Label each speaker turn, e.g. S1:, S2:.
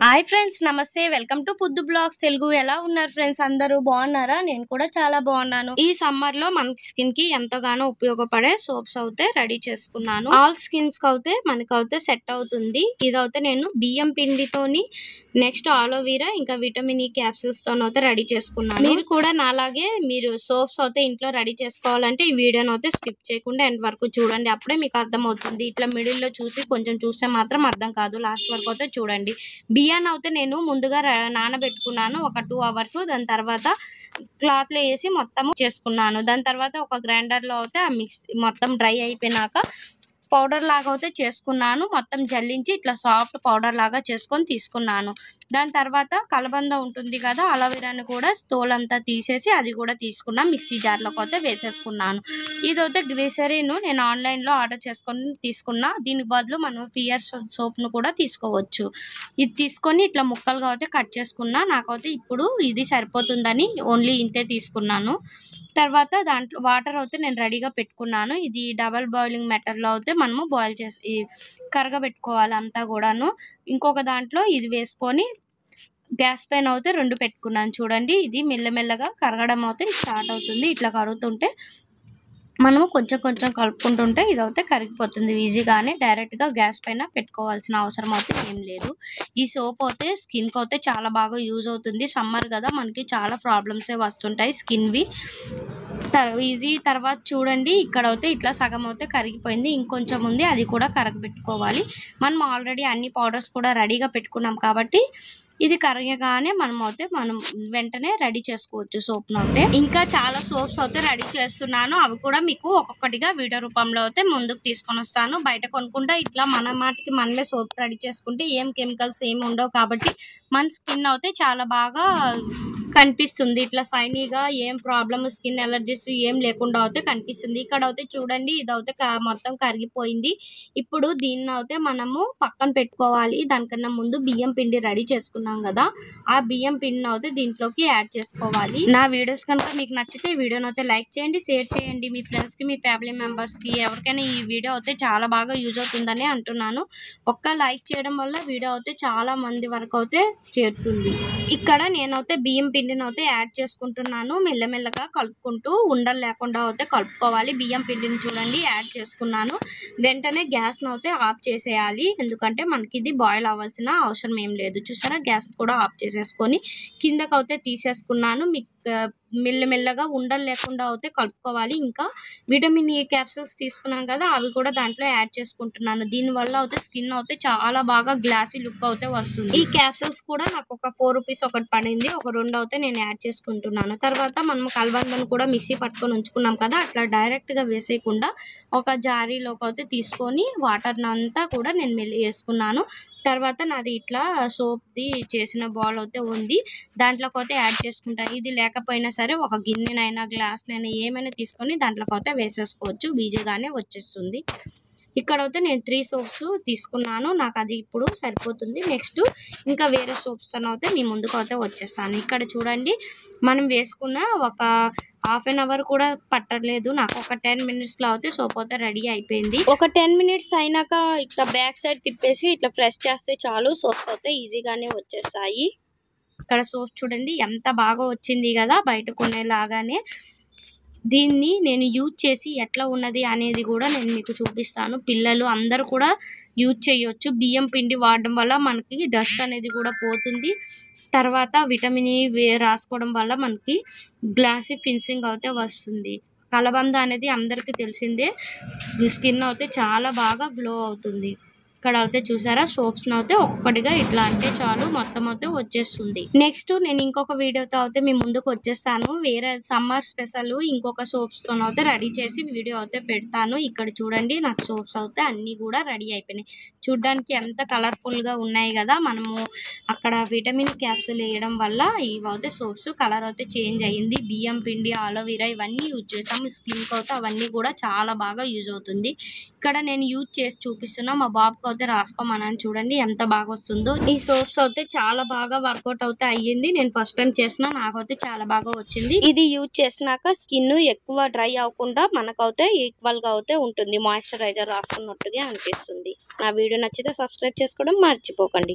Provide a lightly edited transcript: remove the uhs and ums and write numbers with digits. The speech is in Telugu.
S1: హాయ్ ఫ్రెండ్స్, నమస్తే. Welcome to Puddu blogs Telugu. ఎలా ఉన్నారు ఫ్రెండ్స్? అందరూ బాగున్నారా? నేను కూడా చాలా బాగున్నాను. ఈ సమ్మర్ లో మన స్కిన్ కి ఎంతగానో ఉపయోగపడే సోప్స్ అయితే రెడీ చేసుకున్నాను. ఆల్ స్కిన్స్ కి అయితే మనకైతే సెట్ అవుతుంది. ఇదైతే నేను బియ్యం పిండితోని నెక్స్ట్ ఆలోవెరా ఇంకా విటమిన్ ఈ క్యాప్సూల్స్ తో అయితే రెడీ చేసుకున్నాను. మీరు కూడా నాలాగే మీరు సోప్స్ అయితే ఇంట్లో రెడీ చేసుకోవాలంటే ఈ వీడియోని అయితే స్కిప్ చేయకుండా ఎండ్ వరకు చూడండి. అప్పుడే మీకు అర్థం అవుతుంది. ఇట్లా మిడిల్ లో చూసి కొంచెం చూస్తే మాత్రం అర్థం కాదు. లాస్ట్ వరకు అయితే చూడండి. బియ్యాన్ని అయితే నేను ముందుగా నానబెట్టుకున్నాను ఒక 2 hours. దాని తర్వాత క్లాత్ లో వేసి మొత్తం చేసుకున్నాను. దాని తర్వాత ఒక గ్రైండర్ లో అయితే మిక్స్ మొత్తం డ్రై అయిపోయినాక పౌడర్ లాగా అయితే చేసుకున్నాను. మొత్తం జల్లించి ఇట్లా సాఫ్ట్ పౌడర్ లాగా చేసుకొని తీసుకున్నాను. దాని తర్వాత కలబంద ఉంటుంది కదా, అలోవెరాని కూడా తోలంతా తీసేసి అది కూడా తీసుకున్నాను. మిక్సీ జార్లోకి అయితే వేసేసుకున్నాను. ఇదైతే గ్లిసరిన్ నేను ఆన్లైన్ లో ఆర్డర్ చేసుకొని తీసుకున్నా. దీనికి బదులు మనం పియర్ సోప్ ను కూడా తీసుకోవచ్చు. ఇది తీసుకొని ఇట్లా ముక్కలుగా అయితే కట్ చేసుకున్నా. నాకైతే ఇప్పుడు ఇది సరిపోతుందని ఓన్లీ ఇంతే తీసుకున్నాను. తర్వాత దాంట్లో వాటర్ అయితే నేను రెడీగా పెట్టుకున్నాను. ఇది డబల్ బాయిలింగ్ మెథడ్ లో అయితే మనము బాయిల్ చేసి కరగబెట్టుకోవాలి అంతా కూడాను. ఇంకొక దాంట్లో ఇది వేసుకొని గ్యాస్ పైన అయితే 2 పెట్టుకున్నాను. చూడండి, ఇది మెల్లమెల్లగా కరగడం అయితే స్టార్ట్ అవుతుంది. ఇట్లా కరుగుతుంటే మనము కొంచెం కొంచెం కలుపుకుంటుంటే ఇదైతే కరిగిపోతుంది ఈజీగానే. డైరెక్ట్ గా గ్యాస్ పైన పెట్టుకోవాల్సిన అవసరం అయితే ఏం లేదు. ఈ సోప్ అయితే స్కిన్ కి అయితే చాలా బాగా యూజ్ అవుతుంది. సమ్మర్ కదా, మనకి చాలా ప్రాబ్లమ్స్ వస్తుంటాయి స్కిన్ వి. ఇది తర్వాత చూడండి, ఇక్కడ అయితే ఇట్లా సగం అయితే కరిగిపోయింది. ఇంకొంచెం ఉంది, అది కూడా కరగబెట్టుకోవాలి. మనం ఆల్రెడీ అన్ని పౌడర్స్ కూడా రెడీగా పెట్టుకున్నాం కాబట్టి ఇది కరగగానే మనం వెంటనే రెడీ చేసుకోవచ్చు సోప్ అయితే. ఇంకా చాలా సోప్స్ అయితే రెడీ చేస్తున్నాను. అవి కూడా మీకు ఒక్కొక్కటిగా వీడియో రూపంలో అయితే ముందుకు తీసుకొని వస్తాను. బయట కొనుక్కుంటే ఇట్లా మన మాటికి మనమే సోప్ రెడీ చేసుకుంటే ఏం కెమికల్స్ ఏమి ఉండవు కాబట్టి మన స్కిన్ అయితే చాలా బాగా కనిపిస్తుంది. ఇట్లా షైనీగా ఏం ప్రాబ్లమ్ స్కిన్ ఎలర్జీస్ ఏం లేకుండా అయితే కనిపిస్తుంది. ఇక్కడ అయితే చూడండి, ఇదైతే మొత్తం కరిగిపోయింది. ఇప్పుడు దీన్ని అయితే మనము పక్కన పెట్టుకోవాలి. దానికన్నా ముందు బియ్యం పిండి రెడీ చేసుకున్నాం కదా, ఆ బియ్యం పిండిని అయితే దీంట్లోకి యాడ్ చేసుకోవాలి. నా వీడియోస్ కనుక మీకు నచ్చితే ఈ వీడియోని అయితే లైక్ చేయండి, షేర్ చేయండి. మీ ఫ్రెండ్స్ కి, మీ ఫ్యామిలీ మెంబర్స్ కి ఎవరికైనా ఈ వీడియో అయితే చాలా బాగా యూజ్ అవుతుందని అంటున్నాను. ఒక్క లైక్ చేయడం వల్ల వీడియో అయితే చాలా మంది వరకు అయితే చేరుతుంది. ఇక్కడ నేనైతే బియ్యం పిండిని అయితే యాడ్ చేసుకుంటున్నాను. మెల్లమెల్లగా కలుపుకుంటూ ఉండలు లేకుండా అయితే కలుపుకోవాలి. బియ్యం పిండిని చూడండి యాడ్ చేసుకున్నాను. వెంటనే గ్యాస్ ను అయితే ఆఫ్ చేసేయాలి. ఎందుకంటే మనకి ఇది బాయిల్ అవ్వాల్సిన అవసరం ఏం లేదు. చూసారా, గ్యాస్ కూడా ఆఫ్ చేసేసుకొని కిందకైతే తీసేసుకున్నాను. మీకు మెల్లమెల్లగా ఉండలు లేకుండా అయితే కలుపుకోవాలి. ఇంకా విటమిన్ ఈ క్యాప్సూల్స్ తీసుకున్నాం కదా, అవి కూడా దాంట్లో యాడ్ చేసుకుంటున్నాను. దీనివల్ల అయితే స్కిన్ అయితే చాలా బాగా గ్లాసీ లుక్ అయితే వస్తుంది. ఈ క్యాప్సూల్స్ కూడా నాకు ఒక 4 rupees ఒకటి పడింది. ఒక 2 అయితే నేను యాడ్ చేసుకుంటున్నాను. తర్వాత మనం కలబందను కూడా మిక్సీ పట్టుకొని ఉంచుకున్నాం కదా, అట్లా డైరెక్ట్ గా వేసేయకుండా ఒక జారీలోకి అయితే తీసుకొని వాటర్ అంతా కూడా నేను మెల్లి వేసుకున్నాను. తర్వాత నాది ఇట్లా సోప్ ది చేసిన బాల్ అయితే ఉంది, దాంట్లోకి అయితే యాడ్ చేసుకుంటాను. ఇది లేకపోయినా సరే ఒక గిన్నెనైనా గ్లాస్నైనా ఏమైనా తీసుకొని దాంట్లోకి అయితే వేసేసుకోవచ్చు, ఈజీగానే వచ్చేస్తుంది. ఇక్కడైతే నేను 3 సోప్స్ తీసుకున్నాను. నాకు అది ఇప్పుడు సరిపోతుంది. నెక్స్ట్ ఇంకా వేరే సోప్స్ అయితే మీ ముందుకు అయితే వచ్చేస్తాను. ఇక్కడ చూడండి, మనం వేసుకున్న ఒక ½ an hour కూడా పట్టలేదు. నాకు ఒక 10 minutes లో అయితే సోప్ అయితే రెడీ అయిపోయింది. ఒక 10 minutes అయినాక ఇట్లా బ్యాక్ సైడ్ తిప్పేసి ఇట్లా ప్రెస్ చేస్తే చాలు, సోప్స్ అయితే ఈజీగానే వచ్చేస్తాయి. ఇక్కడ సోప్ చూడండి ఎంత బాగా వచ్చింది కదా, బయట కొనేలాగానే. దీన్ని నేను యూజ్ చేసి ఎట్లా ఉన్నది అనేది కూడా నేను మీకు చూపిస్తాను. పిల్లలు అందరూ కూడా యూజ్ చేయొచ్చు. బియ్యం పిండి వాడడం వల్ల మనకి డస్ట్ అనేది కూడా పోతుంది. తర్వాత విటమిన్ ఈ రాసుకోవడం వల్ల మనకి గ్లాసీ ఫినిషింగ్ అయితే వస్తుంది. కలబంద అనేది అందరికీ తెలిసిందే. స్కిన్ అయితే చాలా బాగా గ్లో అవుతుంది. ఇక్కడ అయితే చూసారా, సోప్స్ అయితే ఒక్కటిగా ఇట్లా అంటే చాలు మొత్తం అయితే వచ్చేస్తుంది. నెక్స్ట్ నేను ఇంకొక వీడియోతో అయితే మీ ముందుకు వచ్చేస్తాను. వేరే సమ్మర్ స్పెషల్ ఇంకొక సోప్స్ తో అయితే రెడీ చేసి వీడియో అయితే పెడతాను. ఇక్కడ చూడండి, నాకు సోప్స్ అయితే అన్ని కూడా రెడీ అయిపోయినాయి. చూడడానికి ఎంత కలర్ఫుల్ గా ఉన్నాయి కదా. మనము అక్కడ విటమిన్ క్యాప్సూల్ వేయడం వల్ల ఇవైతే సోప్స్ కలర్ అయితే చేంజ్ అయ్యింది. బియ్యం పిండి, అలోవెరా ఇవన్నీ యూజ్ చేసాము. స్కిన్ కి అయితే అవన్నీ కూడా చాలా బాగా యూజ్ అవుతుంది. ఇక్కడ నేను యూజ్ చేసి చూపిస్తున్నా. మా బాబుకి అయితే రాసుకోమన్నాను. చూడండి ఎంత బాగా వస్తుందో. ఈ సోప్స్ అయితే చాలా బాగా వర్కౌట్ అయితే అయ్యింది. నేను ఫస్ట్ టైం చేసిన, నాకైతే చాలా బాగా వచ్చింది. ఇది యూజ్ చేసినాక స్కిన్ ఎక్కువ డ్రై అవ్వకుండా మనకైతే ఈక్వల్ గా అయితే ఉంటుంది. మాయిశ్చరైజర్ రాసుకున్నట్టుగా అనిపిస్తుంది. నా వీడియో నచ్చితే సబ్స్క్రైబ్ చేసుకోవడం మర్చిపోకండి.